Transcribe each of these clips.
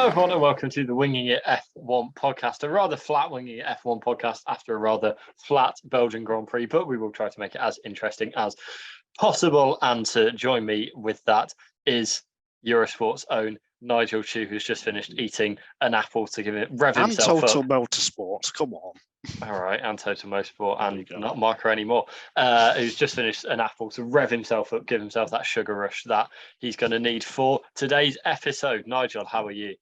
Hello, everyone, and welcome to the Winging It F1 podcast, a rather flat Winging It F1 podcast after a rather flat Belgian Grand Prix, but we will try to make it as interesting as possible. And to join me with that is Eurosport's own Nigel Chu, who's just finished eating an apple to give it rev himself Total up. Motorsport, come on. All right, and Total Motorsport, and not Micro anymore, who's just finished an apple to rev himself up, give himself that sugar rush that he's going to need for today's episode. Nigel, how are you?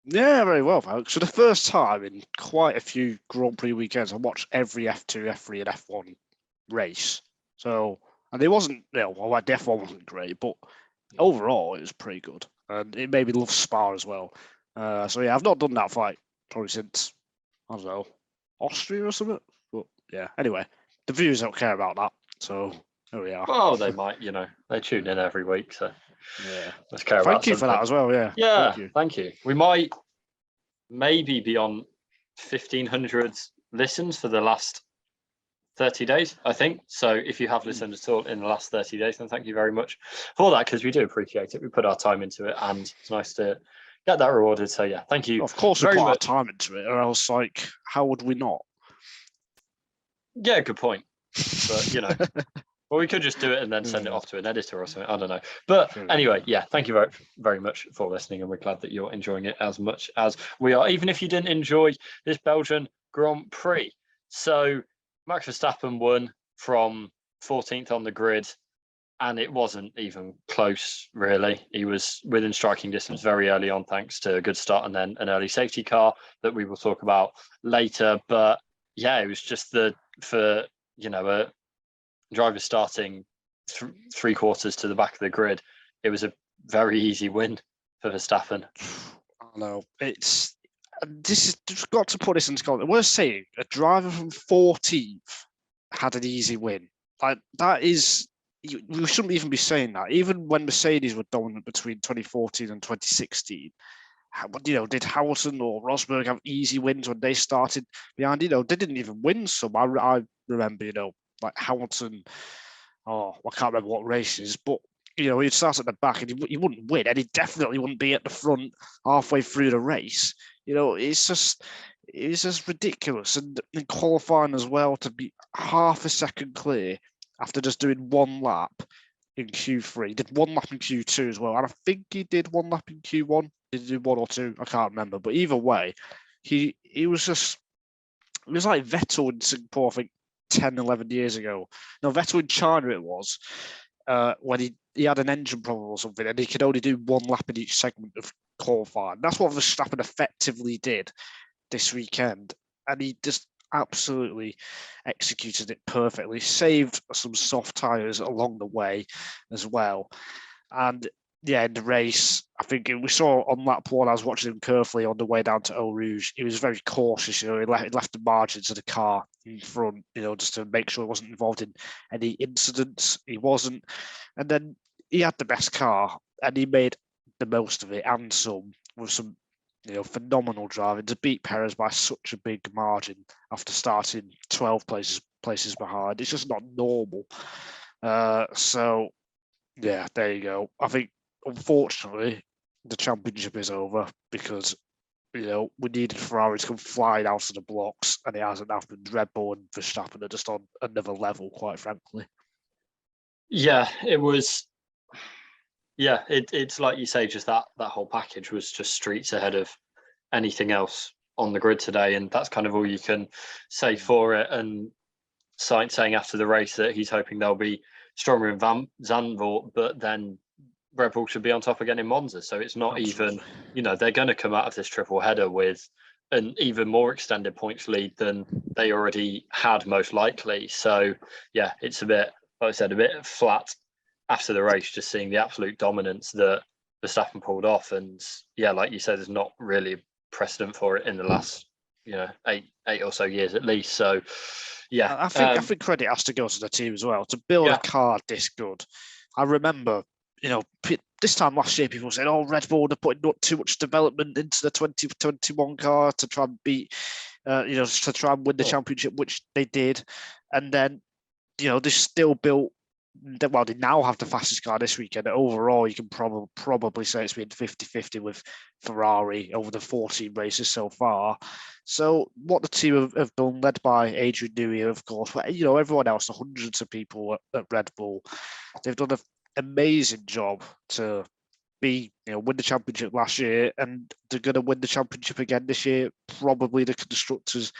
Yeah, very well, folks. For the first time in quite a few Grand Prix weekends, I watched every F2, F3, and F1 race. So, and it wasn't, the F1 wasn't great, but overall it was pretty good. And it made me love Spa as well. So yeah, I've not done that fight probably since, I don't know, Austria or something. But yeah, anyway, the viewers don't care about that. So here we are. Well, they might, they tune in every week. So yeah, let's care about Thank you for that as well. Yeah. Yeah, thank you. We might maybe be on 1,500 listens for the last 30 days, I think. So if you have listened at all in the last 30 days, then thank you very much for that, because we do appreciate it. We put our time into it, and it's nice to get that rewarded. So yeah, thank you. Of course, we put our time into it, or else, how would we not? Yeah, good point. But well, we could just do it and then send it off to an editor or something. I don't know. But anyway, yeah, thank you very, very much for listening, and we're glad that you're enjoying it as much as we are, even if you didn't enjoy this Belgian Grand Prix. So Max Verstappen won from 14th on the grid, and it wasn't even close, really. He was within striking distance very early on, thanks to a good start and then an early safety car that we will talk about later. But yeah, it was just a driver starting three quarters to the back of the grid. It was a very easy win for Verstappen. I know. This is just got to put this into context. We're saying a driver from 14th had an easy win. Like, that is, we shouldn't even be saying that. Even when Mercedes were dominant between 2014 and 2016, did Hamilton or Rosberg have easy wins when they started behind? They didn't even win some. I remember, like Hamilton, I can't remember what races, but he'd start at the back and he wouldn't win, and he definitely wouldn't be at the front halfway through the race. It's just ridiculous. And in qualifying as well, to be half a second clear after just doing one lap in Q3. He did one lap in Q2 as well, and I think he did one lap in Q1. Did he do one or two? I can't remember, but either way, he was just, it was like Vettel in Singapore, I think 10, 11 years ago. No, Vettel in China it was, when he had an engine problem or something, and he could only do one lap in each segment of qualifying. That's what Verstappen effectively did this weekend, and he just absolutely executed it perfectly. Saved some soft tyres along the way as well. And yeah, in the race, I think we saw on lap one, I was watching him carefully on the way down to Eau Rouge. He was very cautious, he left the margins of the car in front, just to make sure he wasn't involved in any incidents. He wasn't. And then he had the best car, and he made the most of it, and some, with some phenomenal driving to beat Perez by such a big margin after starting 12 places behind. It's just not normal. So yeah, there you go. I think, unfortunately, the championship is over because we needed Ferrari to come flying out of the blocks, and it hasn't happened. Red Bull and Verstappen are just on another level, quite frankly. Yeah, it was. Yeah, it's like you say, just that whole package was just streets ahead of anything else on the grid today, and that's kind of all you can say for it. And Sainz saying after the race that he's hoping they'll be stronger in Zandvoort, but then Red Bull should be on top again in Monza. So it's not even, they're going to come out of this triple header with an even more extended points lead than they already had, most likely. So yeah, it's a bit, like I said, a bit flat after the race, just seeing the absolute dominance that Verstappen pulled off. And yeah, like you said, there's not really precedent for it in the last, 8 or so years at least. So yeah, I think credit has to go to the team as well to build a car this good. I remember, this time last year, people said, Red Bull are putting not too much development into the 2021 car to try and beat, to try and win the championship, which they did. And then, they still built they now have the fastest car this weekend. Overall, you can probably say it's been 50-50 with Ferrari over the 14 races so far. So what the team have done, led by Adrian Newey, of course, but everyone else, the hundreds of people at Red Bull, they've done an amazing job to win the championship last year, and they're going to win the championship again this year, probably the constructors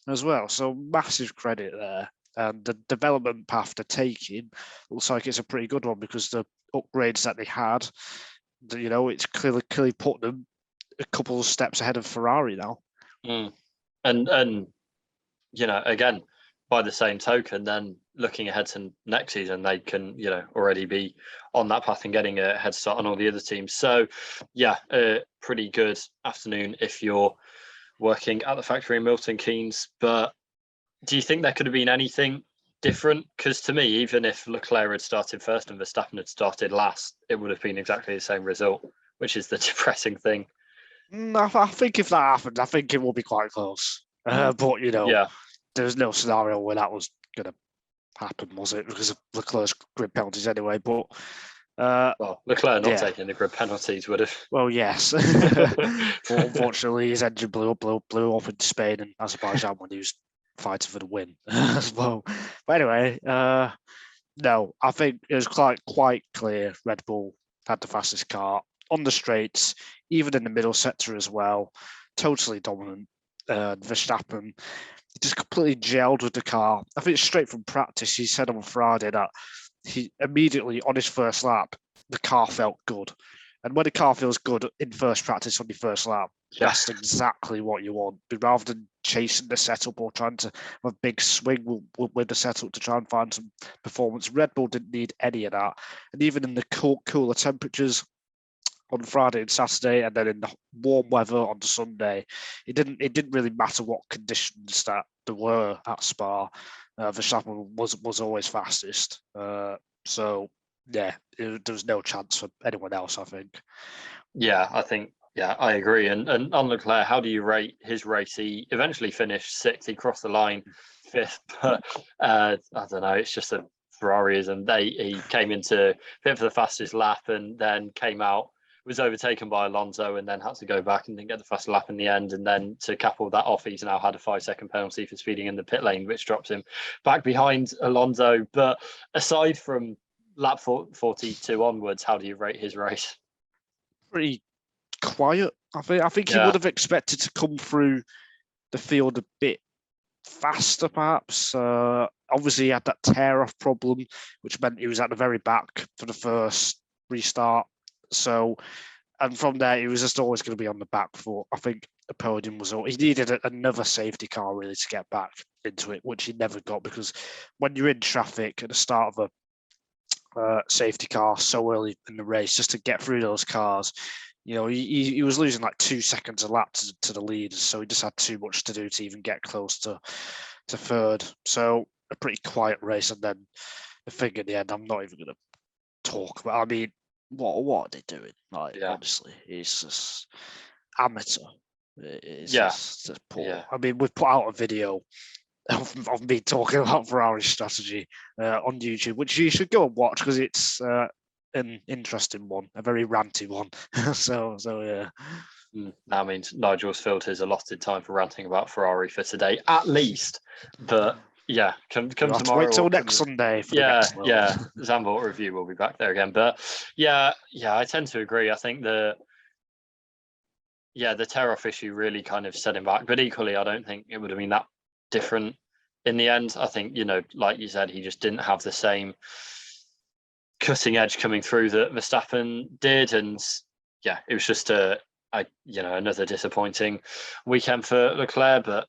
as well. So massive credit there. And the development path they're taking looks like it's a pretty good one, because the upgrades that they had, it's clearly put them a couple of steps ahead of Ferrari now. And again, by the same token, then looking ahead to next season, they can already be on that path and getting a head start on all the other teams. So yeah, a pretty good afternoon if you're working at the factory in Milton Keynes. But do you think there could have been anything different? Because to me, even if Leclerc had started first and Verstappen had started last, it would have been exactly the same result, which is the depressing thing. I think if that happened, I think it will be quite close. But there's no scenario where that was going to happen, was it? Because of Leclerc's grid penalties anyway. But Leclerc not taking the grid penalties would have. Well, yes. But unfortunately, his engine blew up in Spain and Azerbaijan when he was fighting for the win as well. But anyway, no, I think it was quite clear Red Bull had the fastest car on the straights, even in the middle sector as well. Totally dominant. Verstappen, he just completely gelled with the car. I think straight from practice, he said on Friday that he immediately on his first lap, the car felt good. And when the car feels good in first practice on your first lap, that's exactly what you want. Rather than chasing the setup or trying to have a big swing with the setup to try and find some performance, Red Bull didn't need any of that. And even in the cooler temperatures on Friday and Saturday, and then in the warm weather on Sunday, it didn't really matter what conditions that there were at Spa. Verstappen was always fastest. So yeah, there was no chance for anyone else, I think. Yeah, I think, I agree. And on Leclerc, how do you rate his race? He eventually finished sixth. He crossed the line fifth, but I don't know. It's just a Ferrarism. He came into fit for the fastest lap and then came out, was overtaken by Alonso, and then had to go back and didn't get the fast lap in the end. And then to cap all that off, he's now had a 5-second penalty for speeding in the pit lane, which drops him back behind Alonso. But aside from lap 42 onwards, how do you rate his race? Pretty quiet. I think he would have expected to come through the field a bit faster, perhaps. Obviously, he had that tear-off problem, which meant he was at the very back for the first restart. So, and from there, he was just always going to be on the back foot. I think the podium was all he needed. Another safety car really to get back into it, which he never got, because when you're in traffic at the start of a safety car so early in the race, just to get through those cars, he was losing like 2 seconds a lap to the leaders, so he just had too much to do to even get close to third. So a pretty quiet race, and then the thing in the end, I'm not even going to talk about. I mean, what are they doing? Honestly, it's just amateur. It's just poor. Yeah. I mean, we've put out a video of me talking about Ferrari's strategy on YouTube, which you should go and watch, because it's an interesting one, a very ranty one. so yeah. That means Nigel's filled his allotted time for ranting about Ferrari for today, at least. But yeah, come tomorrow. Wait till next Sunday. For the Zandvoort review will be back there again. But yeah, I tend to agree. I think the tear-off issue really kind of set him back. But equally, I don't think it would have been that different in the end. I think, like you said, he just didn't have the same cutting edge coming through that Verstappen did. And yeah, it was just another disappointing weekend for Leclerc. But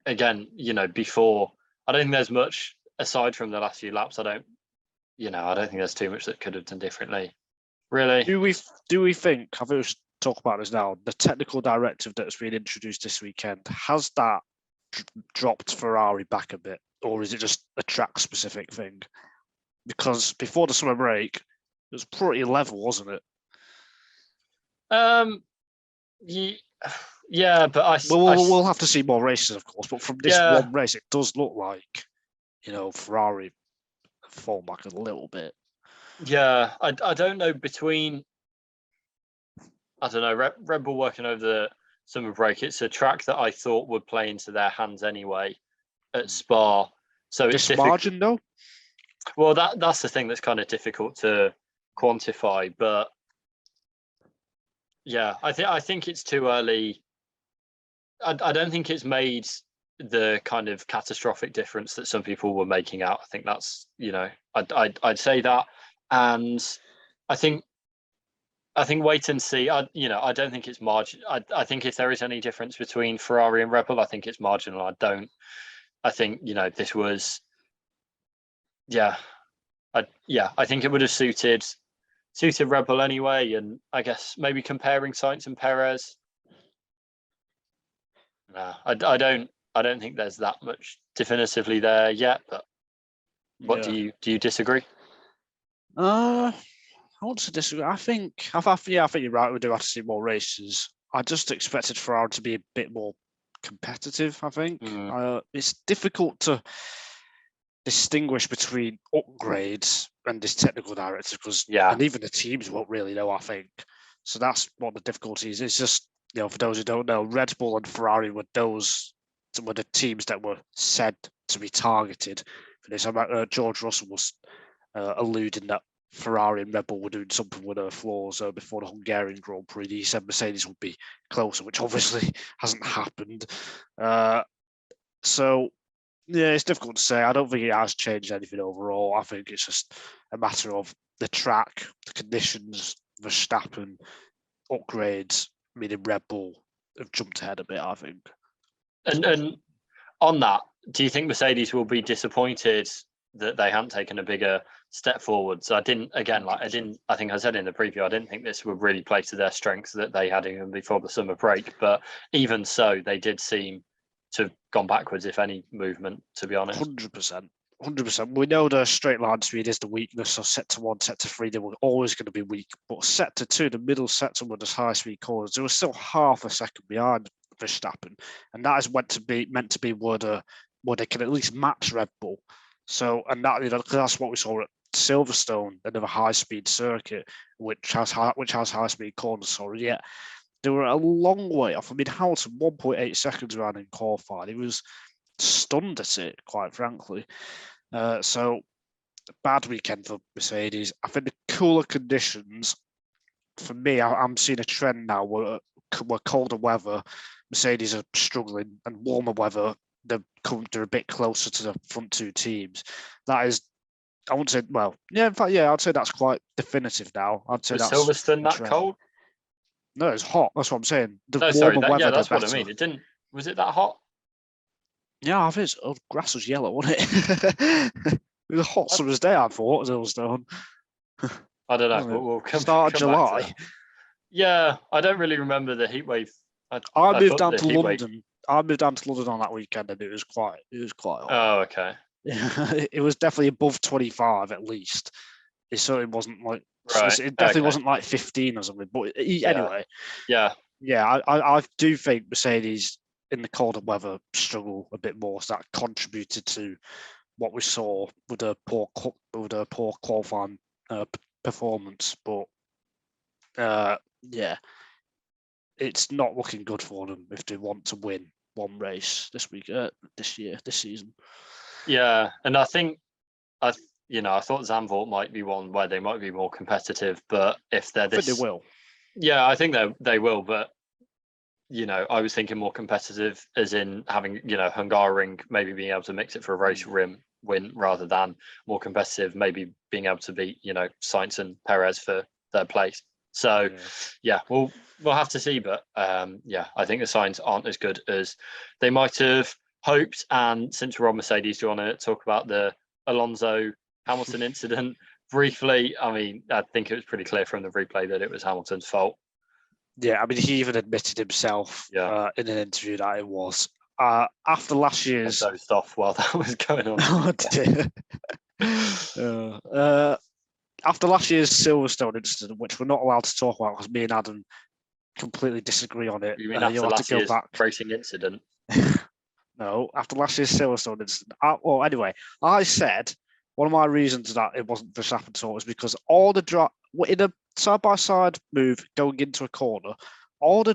again, before, I don't think there's much aside from the last few laps. I don't think there's too much that could have done differently. Really? Do we think? I think we should talk about this now. The technical directive that's been introduced this weekend, has that dropped Ferrari back a bit, or is it just a track specific thing? Because before the summer break, it was pretty level, wasn't it? Yeah, but we'll have to see more races, of course. But from this one race, it does look like, Ferrari fall back a little bit. Yeah, I don't know between. I don't know. Red Bull working over the summer break. It's a track that I thought would play into their hands anyway at Spa. So it's This margin, though. Well, that's the thing that's kind of difficult to quantify, but yeah, I think it's too early. I don't think it's made the kind of catastrophic difference that some people were making out. I think that's I'd say that, and I think wait and see. I don't think it's margin. I think if there is any difference between Ferrari and Red Bull, I think it's marginal. I think this was. Yeah, I think it would have suited Red Bull anyway, and I guess maybe comparing Sainz and Perez. No, I don't think there's that much definitively there yet. But what do you disagree? I want to disagree. I think you're right. We do have to see more races. I just expected Ferrari to be a bit more competitive. I think it's difficult to distinguish between upgrades and this technical director because and even the teams won't really know, I think. So that's what the difficulty is. It's just, for those who don't know, Red Bull and Ferrari were the teams that were said to be targeted for this. George Russell was alluding that Ferrari and Red Bull were doing something with their flaws before the Hungarian Grand Prix. He said Mercedes would be closer, which obviously hasn't happened. So yeah, it's difficult to say. I don't think it has changed anything overall. I think it's just a matter of the track, the conditions, Verstappen, upgrades, meaning Red Bull have jumped ahead a bit, I think. And on that, do you think Mercedes will be disappointed that they hadn't taken a bigger step forward? So I think I said in the preview, I didn't think this would really play to their strengths that they had even before the summer break. But even so, they did seem to have gone backwards, if any movement, to be honest. 100%. We know the straight line speed is the weakness. So sector 1, sector 3, they were always going to be weak. But sector 2, the middle sector with the high speed corners, they were still half a second behind Verstappen, and that is meant to be where they can at least match Red Bull. So, and that's what we saw at Silverstone, another high speed circuit, which has high speed corners. So yeah, they were a long way off. I mean, Hamilton 1.8 seconds around in qualifying. He was stunned at it, quite frankly. So bad weekend for Mercedes. I think the cooler conditions, for me, I'm seeing a trend now where colder weather, Mercedes are struggling, and warmer weather, they're a bit closer to the front two teams. That is, I wouldn't say, well, yeah, in fact, yeah, I'd say that's quite definitive now. I'd say that's Silverstone that cold? No, it's hot. That's what I'm saying. That's what I mean. It didn't. Was it that hot? Yeah, I think grass was yellow, wasn't it? It was a hot summer's day, I thought, Silverstone. I don't know. We'll start of July. Yeah, I don't really remember the heat wave. I moved down to London. I moved down to London on that weekend, and it was quite hot. Oh, okay. Yeah, it was definitely above 25 at least. It certainly wasn't like it definitely wasn't like 15 or something. But anyway, yeah. I do think Mercedes in the colder weather struggle a bit more, so that contributed to what we saw with a poor qualifying performance. But yeah, it's not looking good for them if they want to win one race this season. Yeah, and I think I thought Zandvoort might be one where they might be more competitive, but if they're this, I think they will. Yeah, I think they will, but I was thinking more competitive as in having Hungaroring, maybe being able to mix it for a race win rather than more competitive, maybe being able to beat Sainz and Perez for third place. So yeah, we'll have to see, but I think the signs aren't as good as they might have hoped. And since we're on Mercedes, do you want to talk about the Alonso-Hamilton incident briefly? I mean, I think it was pretty clear from the replay that it was Hamilton's fault. Yeah, I mean, he even admitted himself in an interview that it was. After last year's... I dozed off while that was going on. After last year's Silverstone incident, which we're not allowed to talk about because me and Adam completely disagree on it. You mean after last year's racing incident? No, after last year's Silverstone incident. Anyway, I said one of my reasons that it wasn't Verstappen at all is because all the in a side-by-side move going into a corner, the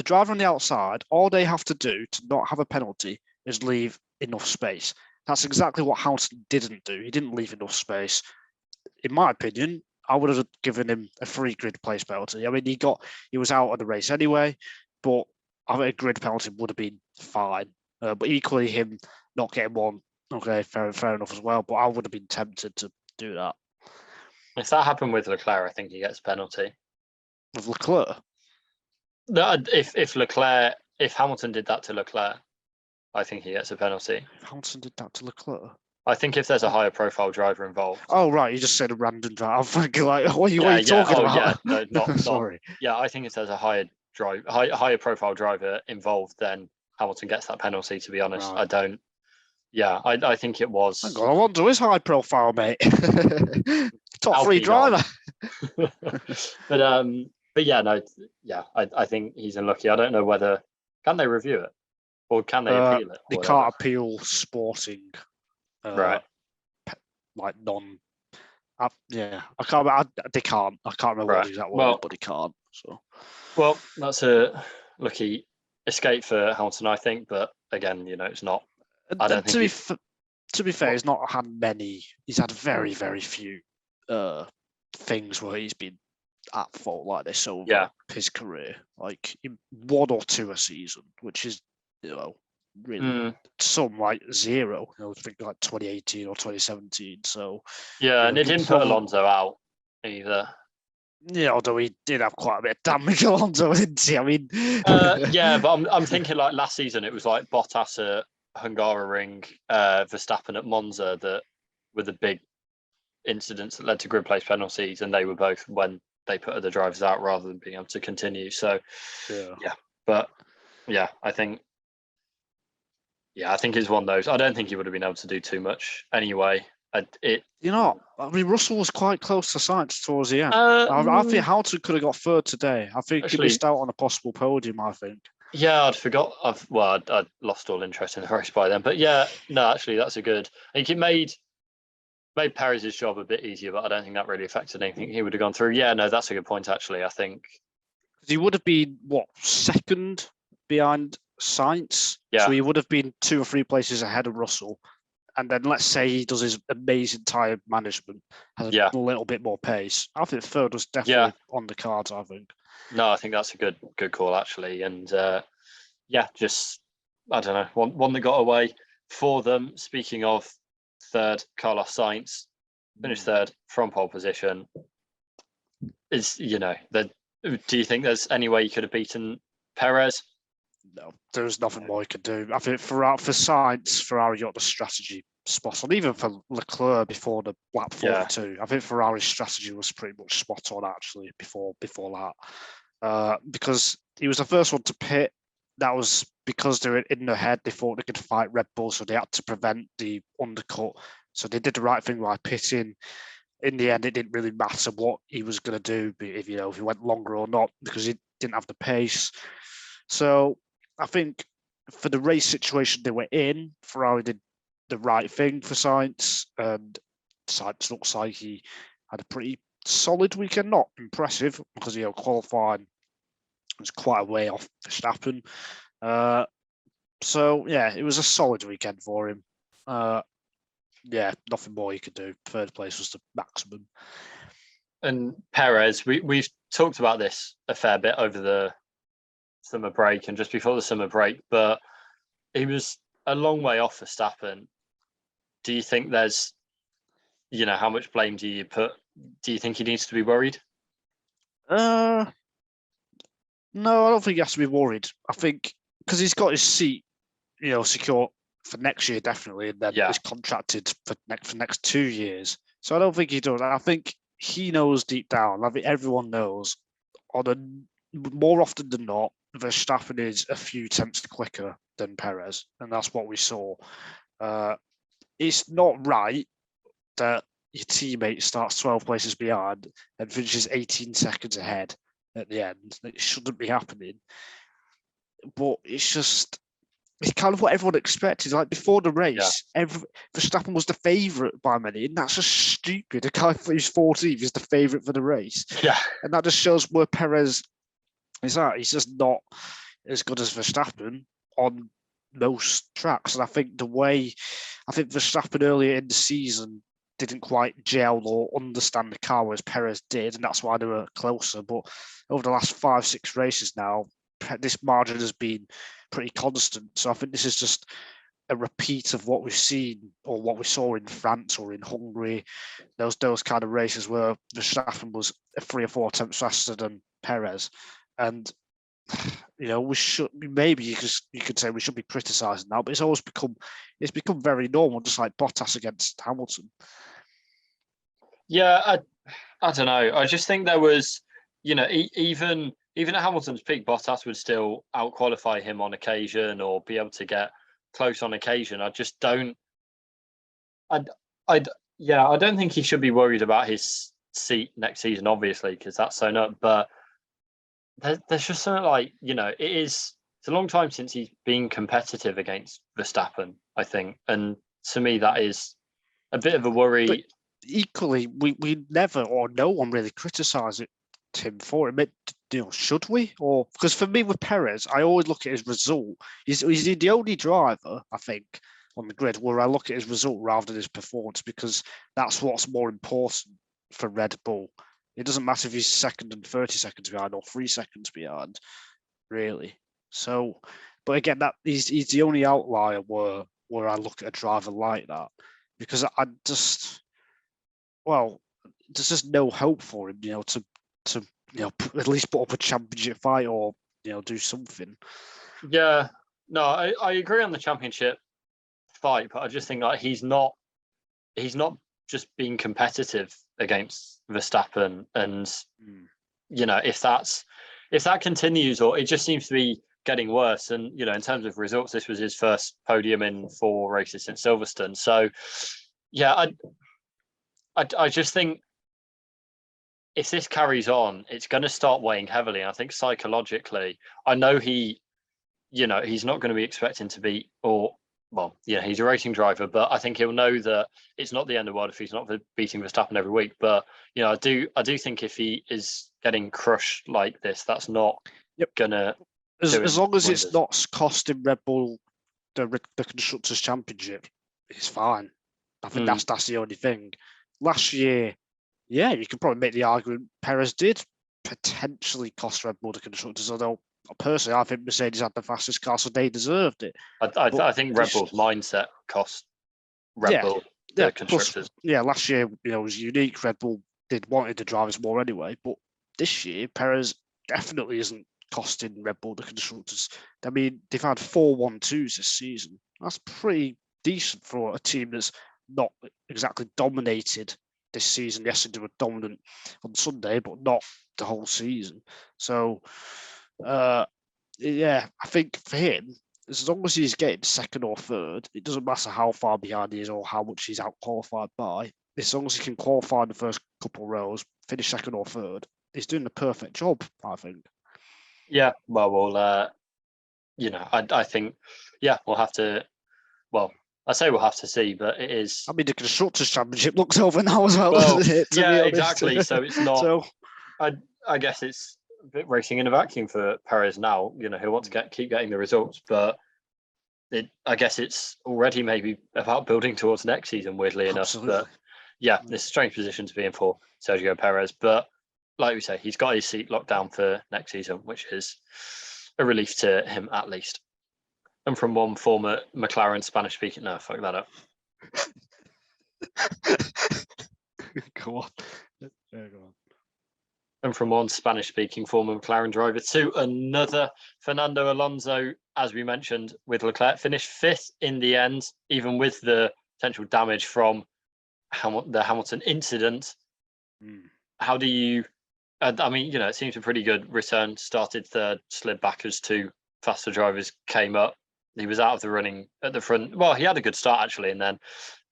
driver on the outside, all they have to do to not have a penalty is leave enough space. That's exactly what Hamilton didn't do. He didn't leave enough space. In my opinion, I would have given him a free grid place penalty. I mean, he was out of the race anyway, but I think a grid penalty would have been fine. But equally, him not getting one, okay, fair enough as well. But I would have been tempted to do that. If that happened with Leclerc, I think he gets a penalty. With Leclerc? No, if Hamilton did that to Leclerc, I think he gets a penalty. If Hamilton did that to Leclerc? I think if there's a higher profile driver involved. Oh, right. You just said a random driver. I'm thinking like, what are you talking about? Yeah, no, not Sorry. Yeah, I think if there's a higher profile driver involved, then Hamilton gets that penalty, to be honest. Right. I don't. Yeah, I think it was. Hang on, Alonso is high profile, mate. Top three driver. But yeah, no, yeah, I think he's unlucky. I don't know whether can they review it or can they appeal it? They can't appeal sporting, right? Like non. Yeah, I can't. They can't. I can't remember what the exact word, but they can't. So. Well, that's a lucky escape for Hamilton, I think. But again, it's not. I don't think. To be fair, he's not had many. He's had very, very few things where he's been at fault like this over his career, like one or two a season, which is really some like zero. I think like 2018 or 2017. So and it didn't put Alonso out either. Yeah, although he did have quite a bit of damage, Alonso, didn't he? I mean, but I'm thinking like last season it was like Bottas at Hungaroring, Verstappen at Monza that were the big incidents that led to grid place penalties, and they were both when they put other drivers out rather than being able to continue. So I think it's one of those. I don't think he would have been able to do too much anyway. I mean, Russell was quite close to Sainz towards the end. I think Hamilton could have got third today. I think he missed out on a possible podium, I think. Yeah, I'd lost all interest in the race by then. But yeah, no, actually, that's a good. I think it made Perez's job a bit easier, but I don't think that really affected anything. He would have gone through. Yeah, no, that's a good point, actually. I think he would have been second behind Sainz. Yeah. So he would have been 2 or 3 places ahead of Russell. And then let's say he does his amazing tyre management, has a little bit more pace. I think third was definitely on the cards, I think. No, I think that's a good call, actually. And just, I don't know, one that got away for them. Speaking of third, Carlos Sainz finished third from pole position. Do you think there's any way you could have beaten Perez? No, there's nothing more he could do. I think for Sainz, Ferrari got the strategy spot on. Even for Leclerc before the lap 42, I think Ferrari's strategy was pretty much spot on actually before that. Because he was the first one to pit. That was because they were in their head. They thought they could fight Red Bull, so they had to prevent the undercut. So they did the right thing by pitting. In the end, it didn't really matter what he was going to do, if he went longer or not, because he didn't have the pace. So I think for the race situation they were in, Ferrari did the right thing for Sainz, and Sainz looks like he had a pretty solid weekend. Not impressive because qualifying was quite a way off Verstappen. So yeah, it was a solid weekend for him. Nothing more he could do. Third place was the maximum. And Perez, we've talked about this a fair bit over the summer break and just before the summer break, but he was a long way off Verstappen. Do you think there's, how much blame do you put? Do you think he needs to be worried? No, I don't think he has to be worried. I think because he's got his seat, secure for next year definitely, and then he's contracted for next 2 years. So I don't think he does. I think he knows deep down. I think everyone knows. More often than not, Verstappen is a few tenths quicker than Perez, and that's what we saw. It's not right that your teammate starts 12 places behind and finishes 18 seconds ahead at the end. It shouldn't be happening. But it's just, it's kind of what everyone expected. Like before the race, Verstappen was the favourite by many, and that's just stupid. A guy who's 14th is the favourite for the race. Yeah. And that just shows where Perez is at. He's just not as good as Verstappen on most tracks. And I think Verstappen earlier in the season didn't quite gel or understand the car, whereas Perez did, and that's why they were closer. But over the last 5-6 races now, this margin has been pretty constant. So I think this is just a repeat of what we've seen or what we saw in France or in Hungary, those kind of races where Verstappen was 3 or 4 attempts faster than Perez. And we should maybe you could say we should be criticising now, but it's become very normal, just like Bottas against Hamilton. Yeah, I don't know. I just think there was, even at Hamilton's peak, Bottas would still outqualify him on occasion or be able to get close on occasion. I just don't. I don't think he should be worried about his seat next season, obviously, because that's so not. But there's just something like, it's a long time since he's been competitive against Verstappen, I think, and to me that is a bit of a worry. But equally, we never, or no one really criticised him for it. Should we? Or because for me with Perez, I always look at his result. He's the only driver, I think, on the grid where I look at his result rather than his performance, because that's what's more important for Red Bull. It doesn't matter if he's second and 30 seconds behind or 3 seconds behind, really. So, but again, that he's the only outlier where I look at a driver like that, because there's just no hope for him, to at least put up a championship fight or do something. Yeah, no, I agree on the championship fight, but I just think like he's not just being competitive against Verstappen, and if that continues, or it just seems to be getting worse. And in terms of results, this was his first podium in 4 races since Silverstone. So yeah, I just think if this carries on, it's going to start weighing heavily. And I think psychologically, I know he's not going to be expecting to beat, he's a racing driver, but I think he'll know that it's not the end of the world if he's not beating Verstappen every week. But I do think if he is getting crushed like this, that's not gonna. As long as it's not costing Red Bull the Constructors' Championship, it's fine. I think that's the only thing. Last year, you could probably make the argument Perez did potentially cost Red Bull the Constructors, although personally, I think Mercedes had the fastest car, so they deserved it. I think Red Bull's mindset cost Red Bull the Constructors. Plus, last year, was unique. Red Bull wanted the drivers more anyway, but this year, Perez definitely isn't costing Red Bull the Constructors. I mean, they've had 4 1-2s this season. That's pretty decent for a team that's not exactly dominated this season. Yes, they were dominant on Sunday, but not the whole season. So, I think for him, as long as he's getting second or third, it doesn't matter how far behind he is or how much he's out qualified by. As long as he can qualify in the first couple of rows, finish second or third, he's doing the perfect job, I think. Yeah, well, I think, we'll have to. Well, I say we'll have to see, but it is. I mean, the Constructors' Championship looks over now as well, doesn't it? Exactly. So it's not. So, I guess it's a bit racing in a vacuum for Perez now. He'll want to keep getting the results, but I guess it's already maybe about building towards next season. Weirdly enough, but it's a strange position to be in for Sergio Perez. But like we say, he's got his seat locked down for next season, which is a relief to him at least. And from one former McLaren Spanish-speaking, no, fuck that up. Go on. Yeah, go on. And from one Spanish-speaking former McLaren driver to another, Fernando Alonso, as we mentioned, with Leclerc, finished 5th in the end, even with the potential damage from the Hamilton incident. How do you... it seems a pretty good return. Started third, slid back as 2 faster drivers came up. He was out of the running at the front. Well, he had a good start, actually, and then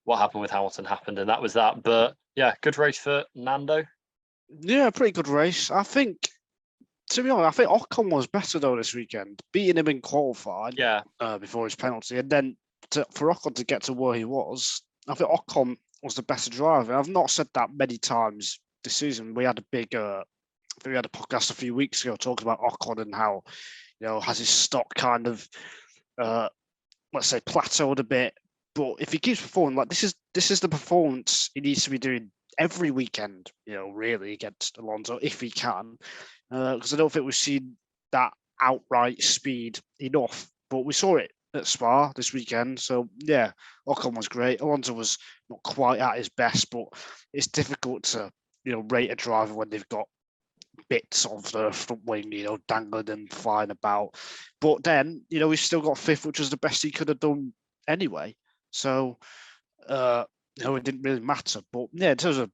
what happened with Hamilton happened, and that was that. But, good race for Nando. Yeah, pretty good race. I think To be honest, I think Ocon was better though this weekend, beating him in qualifying Yeah, before his penalty, and then for Ocon to get to where he was, I think Ocon was the better driver. I've not said that many times this season. We had a big, I think we had a podcast a few weeks ago talking about Ocon and how, has his stock kind of, let's say, plateaued a bit. But if he keeps performing like this is the performance he needs to be doing every weekend, really against Alonso if he can, because I don't think we've seen that outright speed enough. But we saw it at Spa this weekend, so yeah, Ocon was great. Alonso was not quite at his best, but it's difficult to rate a driver when they've got bits of the front wing, dangling and flying about. But then, we've still got fifth, which was the best he could have done anyway. So, it didn't really matter. But yeah, in terms of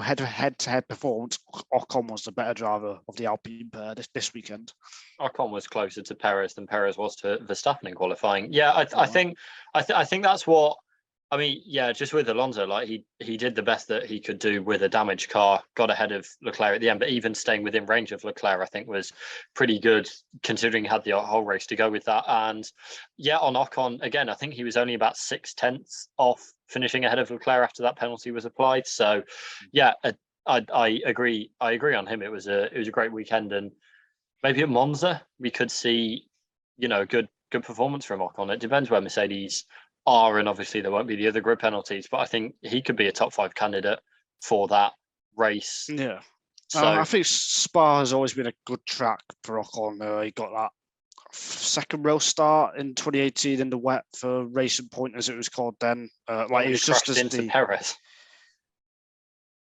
head-to-head performance, Ocon was the better driver of the Alpine pair this weekend. Ocon was closer to Perez than Perez was to Verstappen in qualifying. Yeah, I think that's what. I mean, yeah, just with Alonso, like he did the best that he could do with a damaged car, got ahead of Leclerc at the end, but even staying within range of Leclerc, I think was pretty good considering he had the whole race to go with that. And yeah, on Ocon, again, I think he was only about 6/10 off finishing ahead of Leclerc after that penalty was applied. So yeah, I agree. I agree on him. It was a great weekend, and maybe at Monza we could see, good performance from Ocon. It depends where Mercedes are, and obviously there won't be the other grid penalties, but I think he could be a top 5 candidate for that race. Yeah. So I think Spa has always been a good track for Ocon. He got that second row start in 2018 in the wet for Racing Point, as it was called then. It was just as into Perez.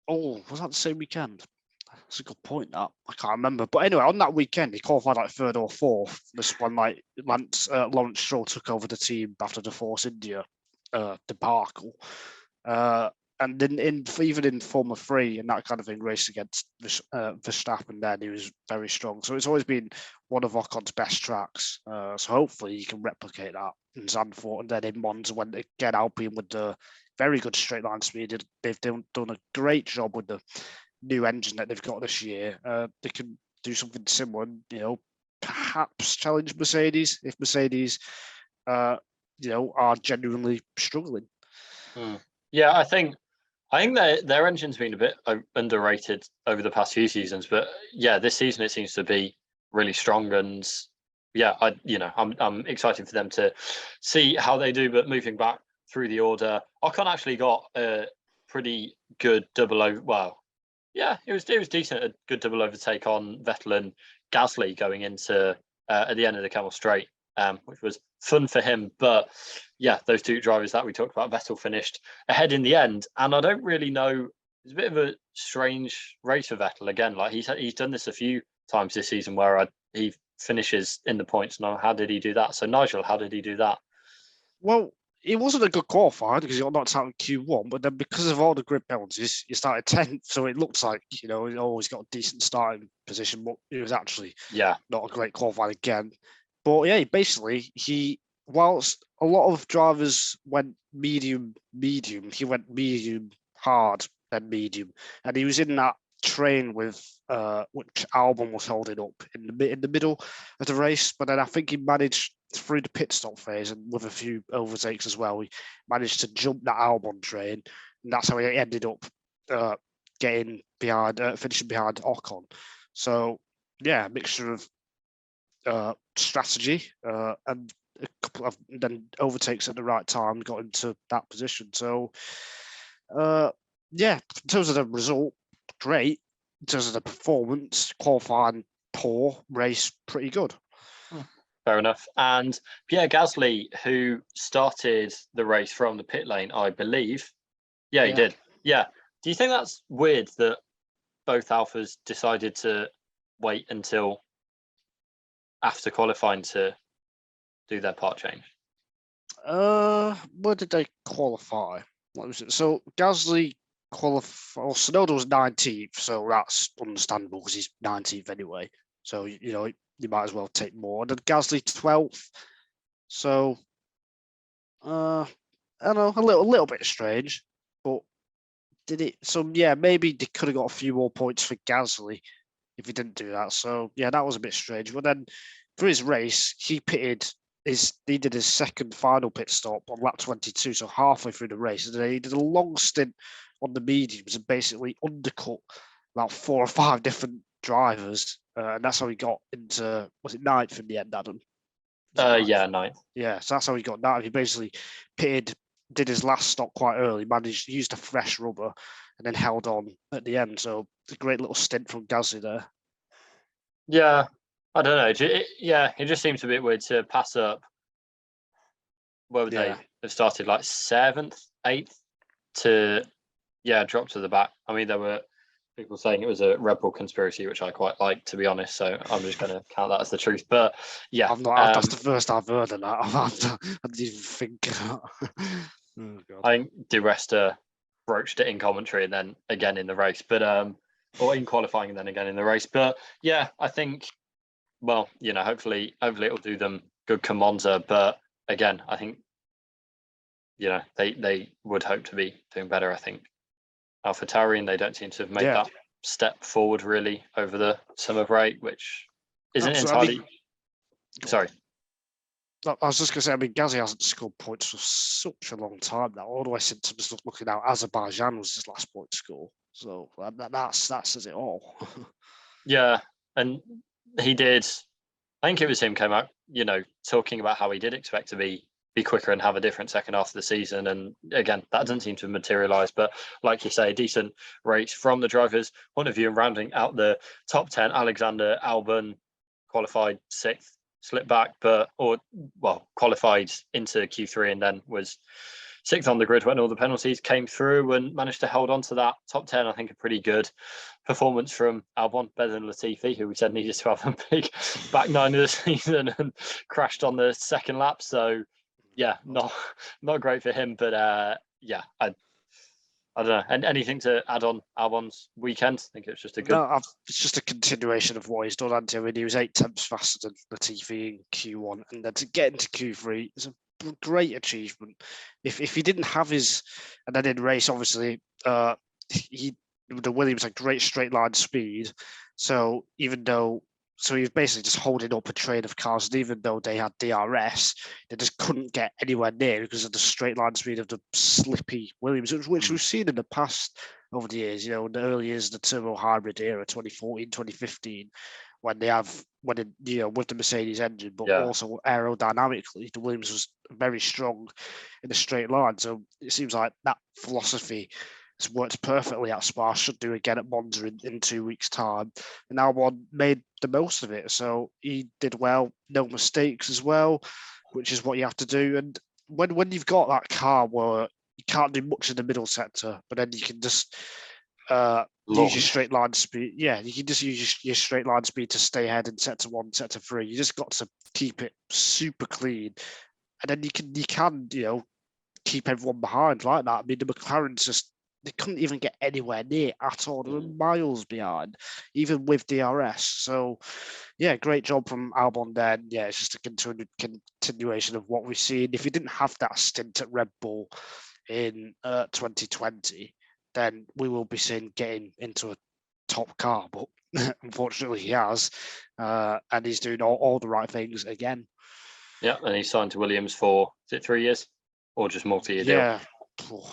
Oh, was that the same weekend? That's a good point. That I can't remember. But anyway, on that weekend, he qualified like third or fourth. This one, Lawrence Stroll took over the team after the Force India debacle. And then even in Formula 3 and that kind of thing, race against Verstappen, then he was very strong. So it's always been one of Ocon's best tracks. So hopefully he can replicate that in Zandvoort, and then in Monza when they get Alpine with the very good straight line speed. They've done a great job with the new engine that they've got this year. They can do something similar, perhaps challenge Mercedes if Mercedes, are genuinely struggling. Yeah, I think their engine's been a bit underrated over the past few seasons, but yeah, this season it seems to be really strong, and yeah, I'm excited for them to see how they do. But moving back through the order, Ocon actually got a pretty good double over. Well, yeah, it was decent. A good double overtake on Vettel and Gasly going into at the end of the Camel Straight, which was fun for him. But yeah, those two drivers that we talked about, Vettel finished ahead in the end, and I don't really know. It's a bit of a strange race for Vettel again. Like he's done this a few times this season where he finishes in the points. Now, how did he do that? So Nigel, how did he do that? Well, it wasn't a good qualifier because he got knocked out in Q1, but then because of all the grid penalties, he started 10th. So it looks like, he always got a decent starting position, but it was actually not a great qualifier again. But yeah, basically, whilst a lot of drivers went medium, he went medium, hard, then medium. And he was in that train with which Albon was holding up in the middle of the race. But then I think he managed through the pit stop phase and with a few overtakes as well, he managed to jump that Albon train, and that's how he ended up getting behind, finishing behind Ocon. So yeah, a mixture of strategy and a couple of then overtakes at the right time got into that position. So yeah, in terms of the result, great. In terms of the performance, qualifying poor, race pretty good. Fair enough. And Pierre Gasly, who started the race from the pit lane, I believe. Yeah, he did. Yeah. Do you think that's weird that both Alphas decided to wait until after qualifying to do their part change? Where did they qualify? What was it? So Gasly qualified. Well, Tsunoda was 19th, so that's understandable because he's 19th anyway. So you might as well take more. And then Gasly 12th. So I don't know, a little bit strange, but did it? So yeah, maybe they could have got a few more points for Gasly if he didn't do that. So yeah, that was a bit strange. But then for his race, he did his second final pit stop on lap 22, so halfway through the race. And then he did a long stint on the mediums and basically undercut about 4 or 5 different drivers. And that's how he got into, was it ninth in the end, Adam? Yeah, ninth. Yeah, so that's how he got that. He basically pitted, did his last stop quite early, used a fresh rubber, and then held on at the end. So it's a great little stint from Gasly there. Yeah, I don't know. It just seems a bit weird to pass up. Where would they have started? Like 7th, 8th to, drop to the back. I mean, there were people saying it was a Red Bull conspiracy, which I quite like, to be honest. So I'm just going to count that as the truth. But yeah, that's the first I've heard of that. I didn't even think of that. Oh, I think Di Resta broached it in commentary and then again in the race, but or in qualifying and then again in the race. But yeah, I think, well, hopefully it'll do them good come Monza. But again, I think, they would hope to be doing better. I think AlphaTauri, and they don't seem to have made that step forward really over the summer break, which isn't entirely. Sorry. I was just going to say, I mean, Gasly hasn't scored points for such a long time now. All the way since I'm just looking out, Azerbaijan was his last point score. So that says it all. Yeah, and he did. I think it was him came out, talking about how he did expect to be quicker and have a different second half of the season. And again, that doesn't seem to have materialised. But like you say, a decent race from the drivers' point of view, and rounding out the top 10, Alexander Albon qualified 6th. Slipped back, qualified into Q3 and then was 6th on the grid when all the penalties came through and managed to hold on to that top 10. I think a pretty good performance from Albon, better than Latifi, who we said needed to have a big back 9 of the season and crashed on the second lap. So yeah, not great for him, but I don't know. And anything to add on Albon's weekend? I think it's just a good. No, it's just a continuation of what he's done. I mean, he was 8 tenths faster than Latifi in Q1, and then to get into Q3 is a great achievement. If he didn't have his, and then in race, obviously, the Williams had great straight line speed. So he was basically just holding up a train of cars, and even though they had DRS, they just couldn't get anywhere near because of the straight line speed of the slippy Williams, which we've seen in the past over the years, in the early years of the turbo hybrid era, 2014, 2015, with the Mercedes engine, but also aerodynamically, the Williams was very strong in the straight line. So it seems like that philosophy has worked perfectly at Spa, should do again at Monza in 2 weeks' time. And Albon made the most of it. So he did well, no mistakes as well, which is what you have to do. And when you've got that car where you can't do much in the middle sector, but then you can just use your straight line speed. Yeah, you can just use your straight line speed to stay ahead in sector 1, sector 3. You just got to keep it super clean. And then you can keep everyone behind like that. I mean, the McLaren's they couldn't even get anywhere near at all. They were miles behind, even with DRS. So, yeah, great job from Albon then. Yeah, it's just a continuation of what we've seen. If he didn't have that stint at Red Bull in 2020, then we will be seeing getting into a top car. But unfortunately, he has. And he's doing all the right things again. Yeah, and he signed to Williams for, is it 3 years? Or just multi-year deal? Yeah,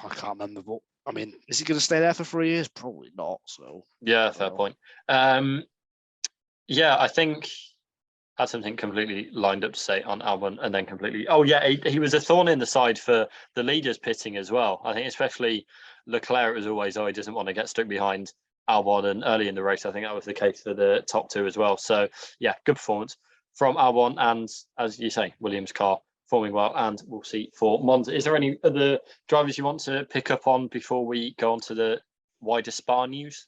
I can't remember, but I mean, is he going to stay there for 3 years? Probably not. So yeah, fair point. I think I had something completely lined up to say on Albon, and then completely. Oh yeah, he was a thorn in the side for the leaders pitting as well. I think especially Leclerc was always, he doesn't want to get stuck behind Albon, and early in the race, I think that was the case for the top 2 as well. So yeah, good performance from Albon, and as you say, Williams' car performing well, and we'll see for Monza. Is there any other drivers you want to pick up on before we go on to the wider Spa news?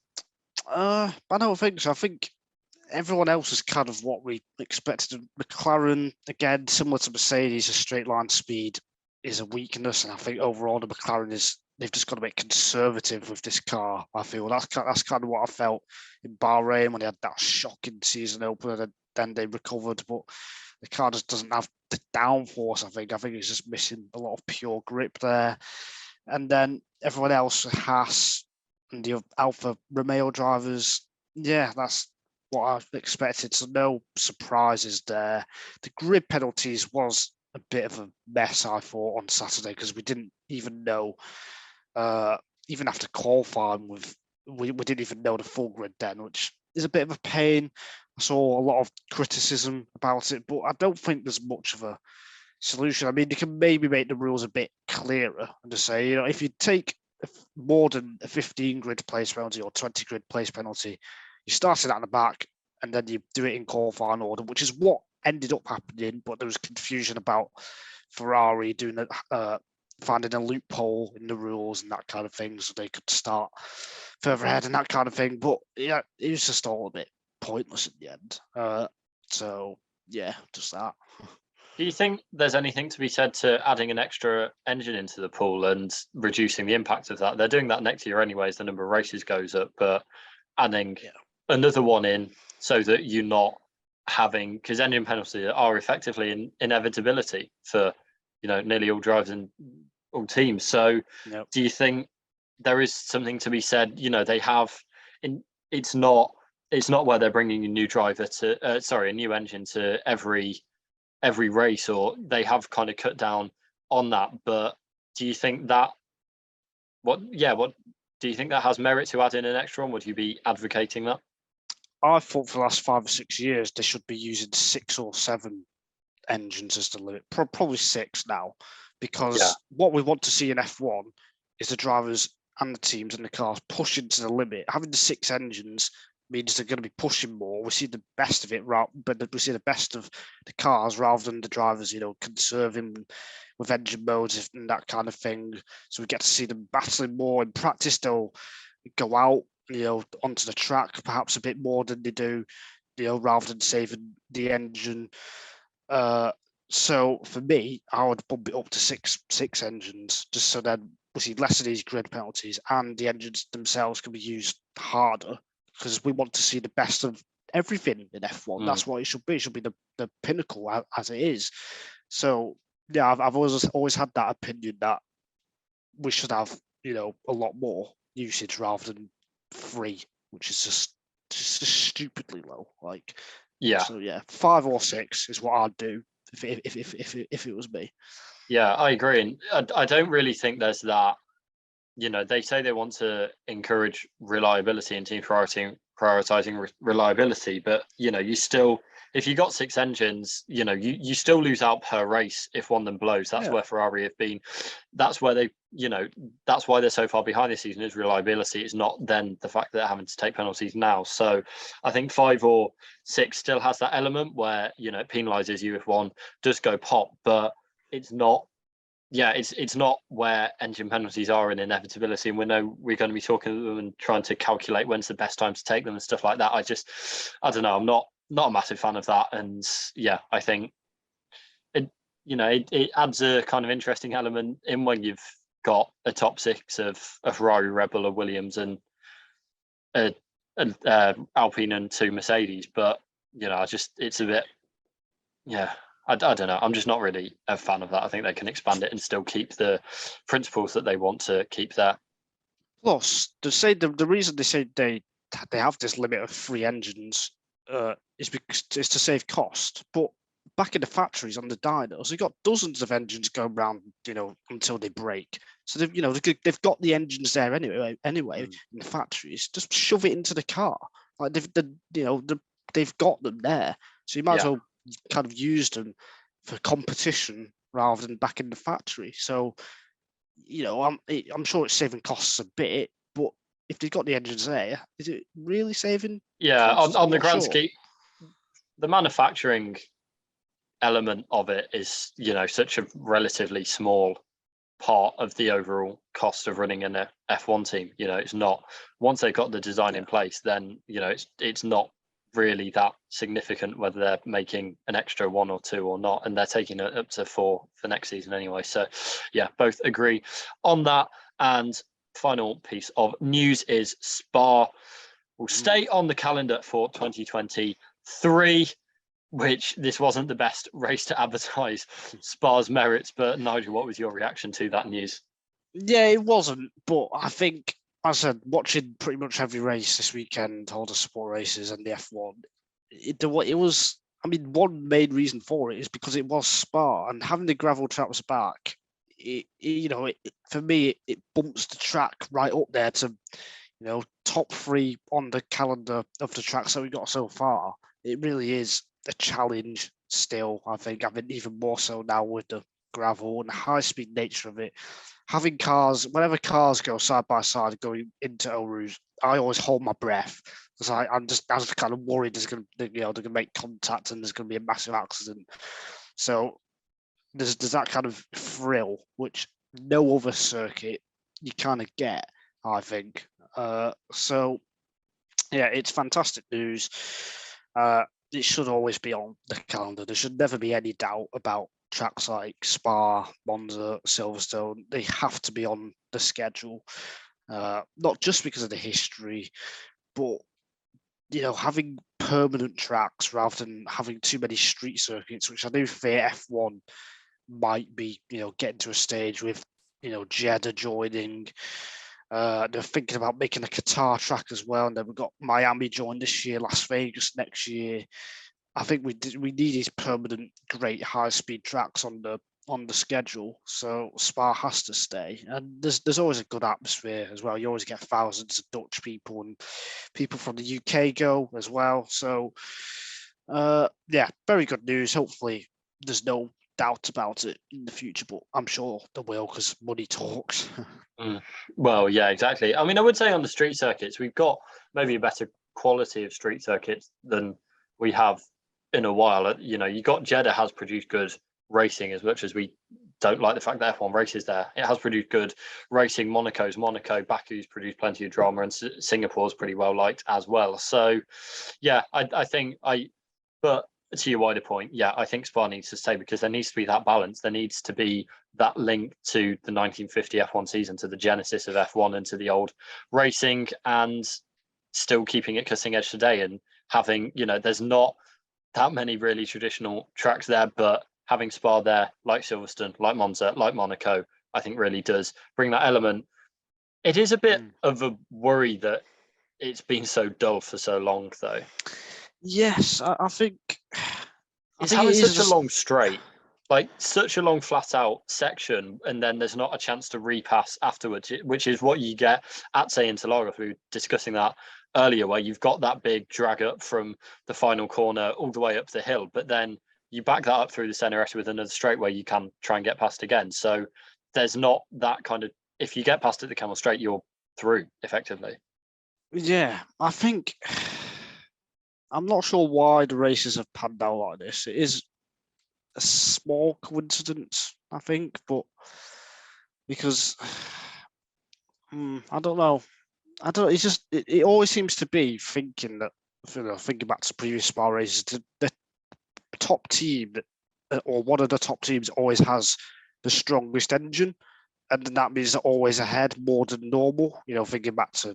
I don't think so. I think everyone else is kind of what we expected. McLaren, again, similar to Mercedes, a straight line speed is a weakness, and I think overall the McLaren they've just got to be conservative with this car. I feel that's kind of what I felt in Bahrain when they had that shocking season opener, and then they recovered, but the car just doesn't have the downforce. I think it's just missing a lot of pure grip there. And then everyone else, Haas and the Alfa Romeo drivers, yeah, that's what I expected, so no surprises there. The grid penalties was a bit of a mess, I thought, on Saturday, because we didn't even know, even after qualifying, we didn't even know the full grid then, which is a bit of a pain. I saw a lot of criticism about it, but I don't think there's much of a solution. I mean, you can maybe make the rules a bit clearer and just say, if you take more than a 15 grid place penalty or 20 grid place penalty, you start it at the back and then you do it in qualifying order, which is what ended up happening. But there was confusion about Ferrari doing finding a loophole in the rules and that kind of thing, so they could start further ahead and that kind of thing. But yeah, it was just all a bit pointless in the end. So yeah, just that. Do you think there's anything to be said to adding an extra engine into the pool and reducing the impact of that? They're doing that next year anyway as the number of races goes up, but adding another one in so that you're not having, because engine penalties are effectively an inevitability for nearly all drivers and all teams. So do you think there is something to be said? They have, it's not where they're bringing a new driver to a new engine to every race, or they have kind of cut down on that. But do you think that what do you think that has merit to add in an extra one? Would you be advocating that? I thought for the last 5 or 6 years they should be using 6 or 7 engines as the limit. Probably 6 now, because what we want to see in F1 is the drivers and the teams and the cars pushing to the limit. Having the 6 engines means they're going to be pushing more. We see the best of it, but we see the best of the cars rather than the drivers, conserving with engine modes and that kind of thing. So we get to see them battling more. In practice, they'll go out, onto the track perhaps a bit more than they do, rather than saving the engine. So for me, I would bump it up to six engines, just so then we see less of these grid penalties and the engines themselves can be used harder, because we want to see the best of everything in F1. That's what it should be. It should be the pinnacle as it is. So yeah, I've always had that opinion that we should have a lot more usage rather than 3, which is just stupidly low. So yeah, 5 or 6 is what I'd do if it was me. Yeah, I agree, and I don't really think there's that. They say they want to encourage reliability and team prioritizing reliability, but you still, if you got 6 engines, you still lose out per race if one of them blows. That's where Ferrari have been. That's where they, that's why they're so far behind this season, is reliability. It's not then the fact that they're having to take penalties now. So I think 5 or 6 still has that element where it penalizes you if one does go pop, but it's not. Yeah, it's not where engine penalties are an inevitability, and we know we're going to be talking to them and trying to calculate when's the best time to take them and stuff like that. I don't know. I'm not a massive fan of that, and yeah, I think it adds a kind of interesting element in when you've got a top 6 of a Ferrari, Red Bull, a Williams, and Alpine and 2 Mercedes. But it's a bit, I don't know. I'm just not really a fan of that. I think they can expand it and still keep the principles that they want to keep there. Plus, the reason they say they have this limit of 3 engines is because it's to save cost. But back in the factories on the dynos, they've got dozens of engines going around, until they break. So they've got the engines there anyway in the factories. Just shove it into the car. Like they've got them there. So you might as well kind of use them for competition rather than back in the factory. So I'm sure it's saving costs a bit, but if they've got the engines there, is it really saving? Yeah, on the grand scheme, the manufacturing element of it is such a relatively small part of the overall cost of running an F1 team. It's not, once they've got the design in place, then it's not really that significant whether they're making an extra 1 or 2 or not, and they're taking it up to 4 for next season anyway. So yeah, both agree on that. And final piece of news is Spa will stay on the calendar for 2023, which this wasn't the best race to advertise Spa's merits. But Nigel, what was your reaction to that news? Yeah, it wasn't, but I think I said, watching pretty much every race this weekend, all the support races and the F1, it was. I mean, one main reason for it is because it was Spa, and having the gravel tracks back, for me, it bumps the track right up there to, top 3 on the calendar of the tracks that we got so far. It really is a challenge still. I think even more so now with the gravel and the high-speed nature of it. Having cars, whenever cars go side by side going into Eau Rouge, I always hold my breath because I'm just kind of worried they're going to make contact and there's going to be a massive accident. So there's that kind of thrill which no other circuit you kind of get, I think. So yeah, it's fantastic news. It should always be on the calendar. There should never be any doubt about tracks like Spa, Monza, Silverstone. They have to be on the schedule, not just because of the history, but having permanent tracks rather than having too many street circuits, which I do fear F1 might be, getting to a stage with, Jeddah joining. They're thinking about making a Qatar track as well, and then we've got Miami join this year, Las Vegas next year. I think we need these permanent, great high-speed tracks on the schedule. So Spa has to stay, and there's always a good atmosphere as well. You always get thousands of Dutch people and people from the UK go as well. So yeah, very good news. Hopefully, there's no doubt about it in the future, but I'm sure there will because money talks. Well, yeah, exactly. I mean, I would say on the street circuits, we've got maybe a better quality of street circuits than we have in a while. You got Jeddah has produced good racing, as much as we don't like the fact that F1 races there. It has produced good racing. Monaco, Baku's produced plenty of drama, and Singapore's pretty well liked as well. So, yeah, I think but to your wider point, yeah, I think Spa needs to stay because there needs to be that balance. There needs to be that link to the 1950 F1 season, to the genesis of F1 and to the old racing, and still keeping it cutting edge today. And having, there's not that many really traditional tracks there, but having Spa there, like Silverstone, like Monza, like Monaco, I think really does bring that element. It is a bit of a worry that it's been so dull for so long, though. Yes, I think It's having such a long straight, like such a long flat out section, and then there's not a chance to repass afterwards, which is what you get at, say, Interlagos. We were discussing that earlier, where you've got that big drag up from the final corner all the way up the hill, but then you back that up through the center with another straight where you can try and get past again. So there's not that kind of, if you get past at the Camel Straight, you're through effectively. Yeah, I think I'm not sure why the races have panned out like this. It is a small coincidence, I think, but because I don't know. It's just it always seems to be thinking that thinking back to previous Spa races, the top team or one of the top teams always has the strongest engine, and then that means they're always ahead more than normal. Thinking back to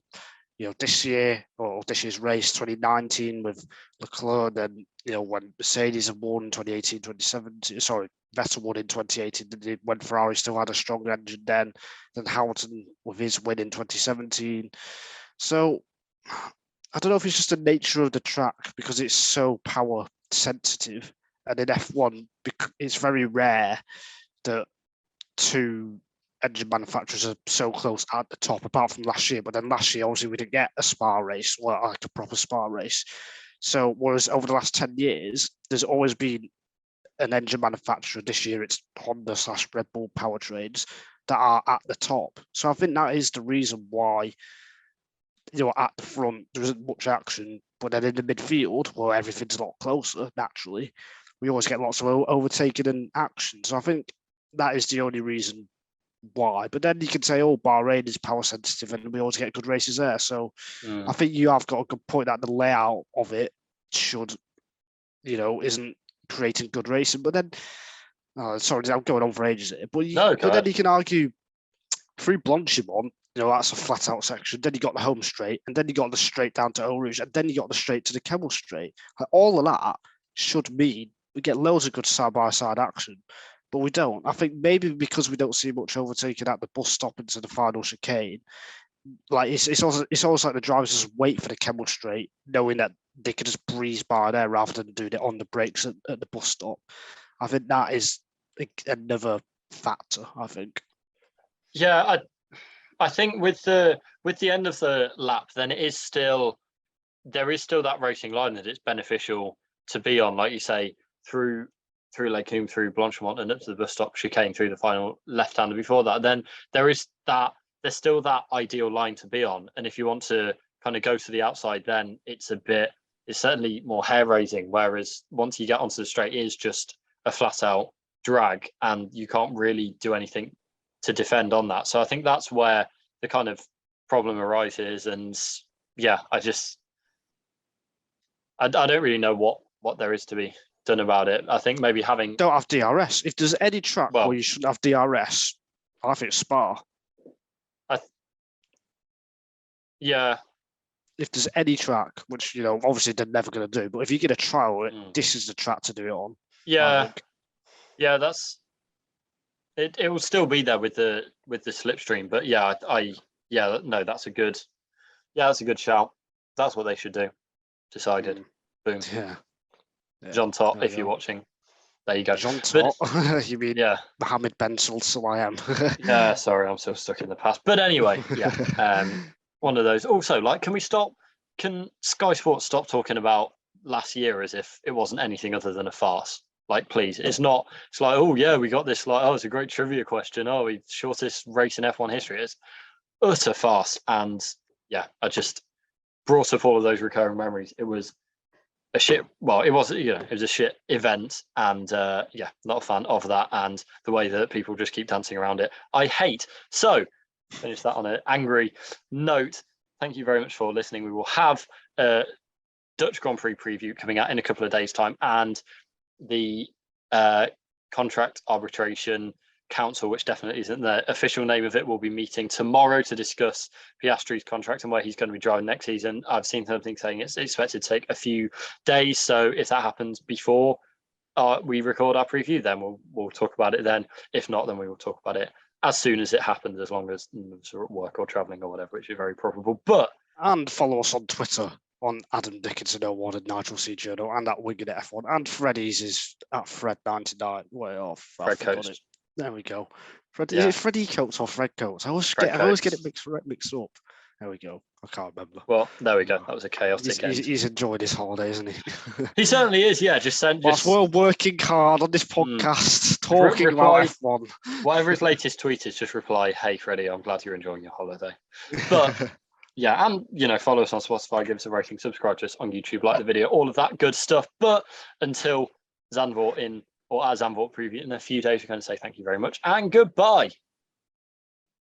this year or this year's race 2019 with Leclerc, and when Mercedes have won 2018, 2017. Sorry, Vettel won in 2018. When Ferrari still had a strong engine then Hamilton with his win in 2017. So I don't know if it's just the nature of the track because it's so power sensitive, and in F1 it's very rare that two engine manufacturers are so close at the top, apart from last year. But then last year, obviously, we didn't get a Spa race, like a proper Spa race. So whereas over the last 10 years, there's always been an engine manufacturer. This year, it's Honda/Red Bull powertrains that are at the top. So I think that is the reason why, at the front, there isn't much action. But then in the midfield, where everything's a lot closer, naturally, we always get lots of overtaking and action. So I think that is the only reason why. But then you can say, Bahrain is power sensitive and we always get good races there. So I think you have got a good point that the layout of it should, isn't creating good racing. But then, sorry, I'm going on for ages here. But then you can argue through Blanchimont, that's a flat out section. Then you got the home straight, and then you got the straight down to Eau Rouge, and then you got the straight to the Camel Straight. Like, all of that should mean we get loads of good side by side action. But we don't. I think maybe because we don't see much overtaking at the bus stop into the final chicane, like it's almost like the drivers just wait for the Kemmel Straight, knowing that they could just breeze by there rather than doing it on the brakes at the bus stop. I think that is another factor. I think. Yeah, I think with the end of the lap, then there is still that racing line that it's beneficial to be on, like you say, through Les Combes, through Blanchimont, and up to the bus stop chicane through the final left-hander. Before that, then there's still that ideal line to be on. And if you want to kind of go to the outside, then it's certainly more hair-raising. Whereas once you get onto the straight, it is just a flat-out drag, and you can't really do anything to defend on that. So I think that's where the kind of problem arises. And yeah, I don't really know what there is to be done about it. I think maybe don't have DRS. If there's any track where you shouldn't have DRS, I think it's Spa. Yeah. If there's any track, which obviously they're never going to do, but if you get a trial, this is the track to do it on. Yeah, yeah, that's it. It will still be there with the slipstream, but yeah, no, that's a good shout. That's what they should do. Decided. Boom. Yeah. John Tot, if you're watching, there you go. John Tot. You mean Mohammed Ben so I am. Yeah, sorry, I'm still stuck in the past. But anyway, yeah. One of those. Also, can Sky Sports stop talking about last year as if it wasn't anything other than a farce? Like, please. It's like, oh yeah, we got this, like, oh, it's a great trivia question. Oh, we shortest race in F1 history. It's utter farce. And yeah, I just brought up all of those recurring memories. It was a shit. Well, it was a shit event, and not a fan of that, and the way that people just keep dancing around it. I hate. So, finish that on an angry note. Thank you very much for listening. We will have a Dutch Grand Prix preview coming out in a couple of days' time, and the contract arbitration council, which definitely isn't the official name of it, will be meeting tomorrow to discuss Piastri's contract and where he's going to be driving next season. I've seen something saying it's expected to take a few days. So if that happens before we record our preview, then we'll talk about it then. If not, then we will talk about it as soon as it happens, as long as we're at work or traveling or whatever, which is very probable. And follow us on Twitter on Adam Dickinson 01 and Nigel C. Journal, and at Wigan F1. And Freddie's is at Fred99. Way off. Fred Coast. There we go. Is it Freddie Coates or Fred Coates? I always get it mixed up. There we go. I can't remember. Well, there we go. That was a chaotic end. He's enjoyed his holiday, isn't he? He certainly is, yeah. Whilst we're working hard on this podcast, talking about F1. Whatever his latest tweet is, just reply, "Hey, Freddie, I'm glad you're enjoying your holiday." But yeah, and follow us on Spotify, give us a rating, subscribe to us on YouTube, like the video, all of that good stuff. But until Zandvoort our Zandvoort preview in a few days, we're going to say thank you very much and goodbye.